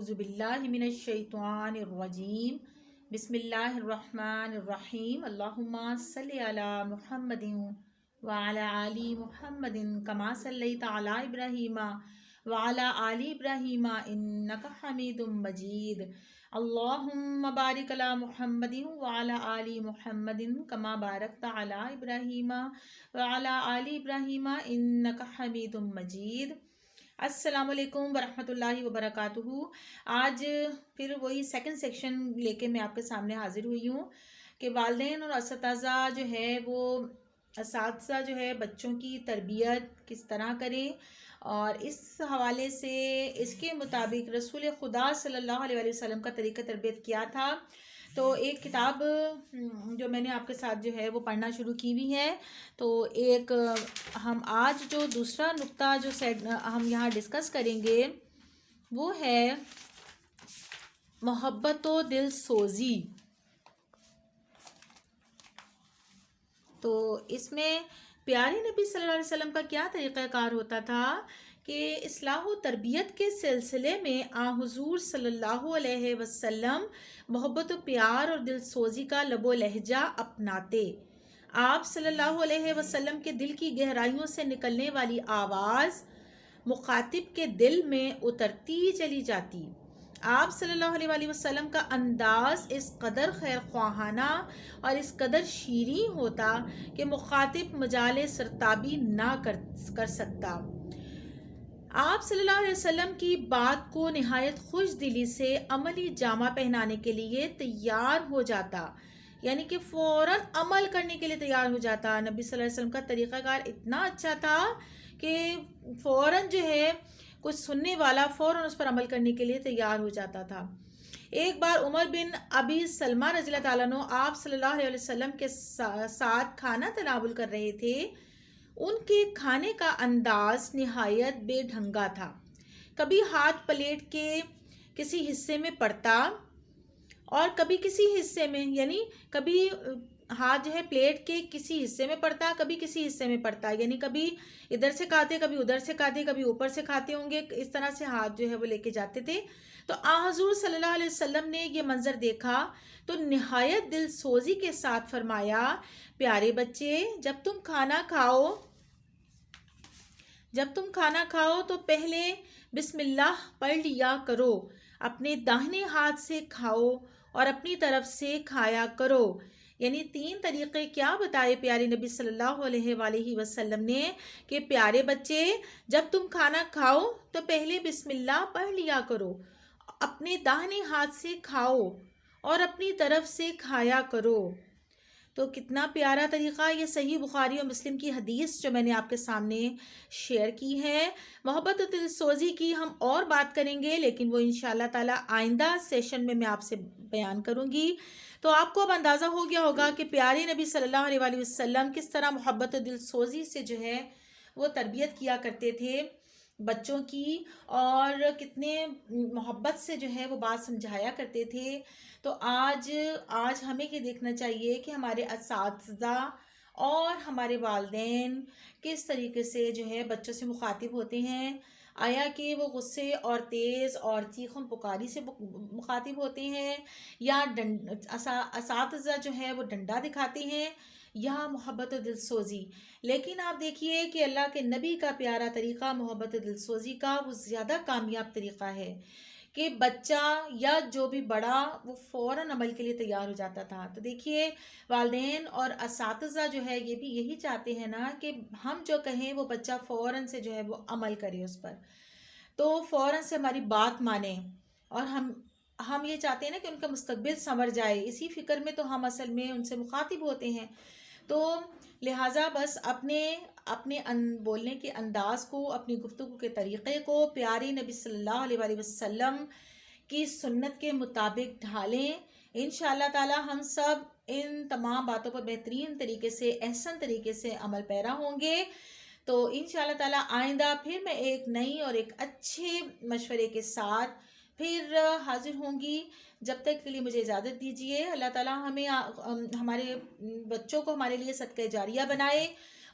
اعوذ باللہ من الشیطان الرجیم بسم اللہ الرحمن الرحیم اللہم صلی علی محمد وعلی آل محمد کما صلیت علی ابراہیم وعلی آل ابراہیم انک حمید مجید اللہم بارک علی محمد وعلی آل محمد کما بارکت علی ابراہیم وعلی آل ابراہیم انک حمید مجید۔ السلام علیکم ورحمۃ اللہ وبرکاتہ۔ آج پھر وہی سیکنڈ سیکشن لے کے میں آپ کے سامنے حاضر ہوئی ہوں کہ والدین اور اساتذہ جو ہے وہ بچوں کی تربیت کس طرح کریں، اور اس حوالے سے اس کے مطابق رسول خدا صلی اللہ علیہ وسلم کا طریقہ تربیت کیا تھا۔ تو ایک کتاب جو میں نے آپ کے ساتھ جو ہے وہ پڑھنا شروع کی ہوئی ہے، تو ایک ہم آج جو دوسرا نقطہ جو ہم یہاں ڈسکس کریں گے وہ ہے محبت و دل سوزی۔ تو اس میں پیارے نبی صلی اللہ علیہ وسلم کا کیا طریقہ کار ہوتا تھا کہ اصلاح و تربیت کے سلسلے میں حضور صلی اللہ علیہ وسلم محبت و پیار اور دل سوزی کا لب و لہجہ اپناتے۔ آپ صلی اللہ علیہ وسلم کے دل کی گہرائیوں سے نکلنے والی آواز مخاطب کے دل میں اترتی چلی جاتی۔ آپ صلی اللہ علیہ وسلم کا انداز اس قدر خیر خواہانہ اور اس قدر شیریں ہوتا کہ مخاطب مجال سرتابی نہ کر سکتا۔ آپ صلی اللہ علیہ وسلم کی بات کو نہایت خوش دلی سے عملی جامہ پہنانے کے لیے تیار ہو جاتا، یعنی کہ فوراً عمل کرنے کے لیے تیار ہو جاتا۔ نبی صلی اللہ علیہ وسلم کا طریقہ کار اتنا اچھا تھا کہ فوراً جو ہے کچھ سننے والا فوراً اس پر عمل کرنے کے لیے تیار ہو جاتا تھا۔ ایک بار عمر بن ابی سلمہ رضی اللہ تعالیٰ عنہ آپ صلی اللہ علیہ وسلم کے ساتھ کھانا تناول کر رہے تھے۔ ان کے کھانے کا انداز نہایت بے ڈھنگا تھا۔ کبھی ہاتھ پلیٹ کے کسی حصے میں پڑتا اور کبھی کسی حصے میں، یعنی کبھی ہاتھ جو ہے پلیٹ کے کسی حصے میں پڑتا، کبھی کسی حصے میں پڑتا، یعنی کبھی ادھر سے کھاتے، کبھی ادھر سے کھاتے، کبھی اوپر سے کھاتے ہوں گے، اس طرح سے ہاتھ جو ہے وہ لے کے جاتے تھے۔ تو حضور صلی اللہ علیہ وسلم نے یہ منظر دیکھا تو نہایت دل سوزی کے ساتھ فرمایا، پیارے بچے، جب تم کھانا کھاؤ تو پہلے بسم اللہ پڑھ لیا کرو، اپنے داہنے ہاتھ سے کھاؤ اور اپنی طرف سے کھایا کرو۔ یعنی تین طریقے کیا بتائے پیارے نبی صلی اللہ علیہ وآلہ وسلم نے کہ پیارے بچے، جب تم کھانا کھاؤ تو پہلے بسم اللہ پڑھ لیا کرو، اپنے داہنے ہاتھ سے کھاؤ اور اپنی طرف سے کھایا کرو۔ تو کتنا پیارا طریقہ، یہ صحیح بخاری اور مسلم کی حدیث جو میں نے آپ کے سامنے شیئر کی ہے۔ محبت و دل سوزی کی ہم اور بات کریں گے، لیکن وہ انشاءاللہ تعالی آئندہ سیشن میں آپ سے بیان کروں گی۔ تو آپ کو اب اندازہ ہو گیا ہوگا کہ پیارے نبی صلی اللہ علیہ وآلہ وسلم کس طرح محبت و دل سوزی سے جو ہے وہ تربیت کیا کرتے تھے بچوں کی، اور کتنے محبت سے جو ہے وہ بات سمجھایا کرتے تھے۔ تو آج ہمیں یہ دیکھنا چاہیے کہ ہمارے اساتذہ اور ہمارے والدین کس طریقے سے جو ہے بچوں سے مخاطب ہوتے ہیں۔ آیا کہ وہ غصے اور تیز اور چیخم پکاری سے مخاطب ہوتے ہیں، یا اساتذہ جو ہے وہ ڈنڈا دکھاتے ہیں، یا محبت و دل سوزی۔ لیکن آپ دیکھیے کہ اللہ کے نبی کا پیارا طریقہ محبت و دل سوزی کا وہ زیادہ کامیاب طریقہ ہے کہ بچہ یا جو بھی بڑا وہ فوراً عمل کے لیے تیار ہو جاتا تھا۔ تو دیکھیے والدین اور اساتذہ جو ہے یہ بھی یہی چاہتے ہیں نا کہ ہم جو کہیں وہ بچہ فوراً سے جو ہے وہ عمل کرے اس پر، تو فوراً سے ہماری بات مانے، اور ہم یہ چاہتے ہیں نا کہ ان کا مستقبل سنور جائے۔ اسی فکر میں تو ہم اصل میں ان سے مخاطب ہوتے ہیں۔ تو لہٰذا بس اپنے بولنے کے انداز کو، اپنی گفتگو کے طریقے کو پیارے نبی صلی اللہ علیہ وآلہ وسلم کی سنت کے مطابق ڈھالیں۔ انشاءاللہ تعالی ہم سب ان تمام باتوں پر بہترین طریقے سے، احسن طریقے سے عمل پیرا ہوں گے۔ تو انشاءاللہ تعالی آئندہ پھر میں ایک نئی اور ایک اچھے مشورے کے ساتھ پھر حاضر ہوں گی۔ جب تک کے لیے مجھے اجازت دیجیے۔ اللہ تعالیٰ ہمیں ہمارے بچوں کو ہمارے لیے صدقہ جاریہ بنائے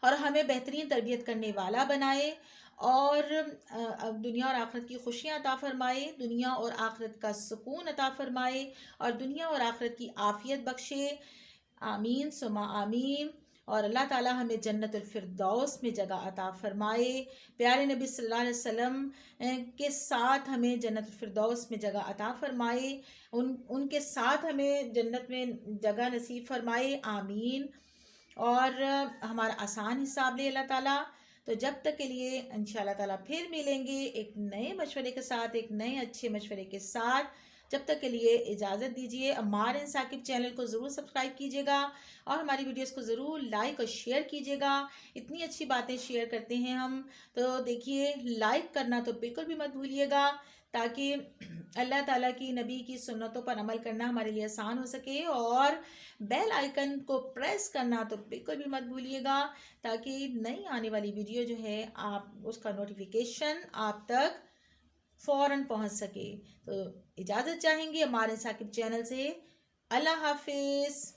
اور ہمیں بہترین تربیت کرنے والا بنائے، اور اب دنیا اور آخرت کی خوشیاں عطا فرمائے، دنیا اور آخرت کا سکون عطا فرمائے، اور دنیا اور آخرت کی عافیت بخشے، آمین ثم آمین۔ اور اللہ تعالی ہمیں جنت الفردوس میں جگہ عطا فرمائے، پیارے نبی صلی اللہ علیہ وسلم کے ساتھ ہمیں جنت الفردوس میں جگہ عطا فرمائے، ان کے ساتھ ہمیں جنت میں جگہ نصیب فرمائے، آمین۔ اور ہمارا آسان حساب لے اللہ تعالیٰ۔ تو جب تک کے لیے انشاء اللہ تعالیٰ پھر ملیں گے ایک نئے مشورے کے ساتھ، ایک نئے اچھے مشورے کے ساتھ۔ جب تک کے لیے اجازت دیجیے۔ عمار اینڈ ثاقب چینل کو ضرور سبسکرائب کیجیے گا، اور ہماری ویڈیوز کو ضرور لائک اور شیئر کیجیے گا۔ اتنی اچھی باتیں شیئر کرتے ہیں ہم، تو دیکھیے لائک کرنا تو بالکل بھی مت بھولیے گا، تاکہ اللہ تعالیٰ کی نبی کی سنتوں پر عمل کرنا ہمارے لیے آسان ہو سکے، اور بیل آئیکن کو پریس کرنا تو بالکل بھی مت بھولیے گا، تاکہ نئی آنے والی ویڈیو جو ہے آپ اس کا نوٹیفیکیشن آپ تک فوراً پہنچ سکے۔ تو اجازت چاہیں گے ہمارے ثاقب چینل سے۔ اللہ حافظ۔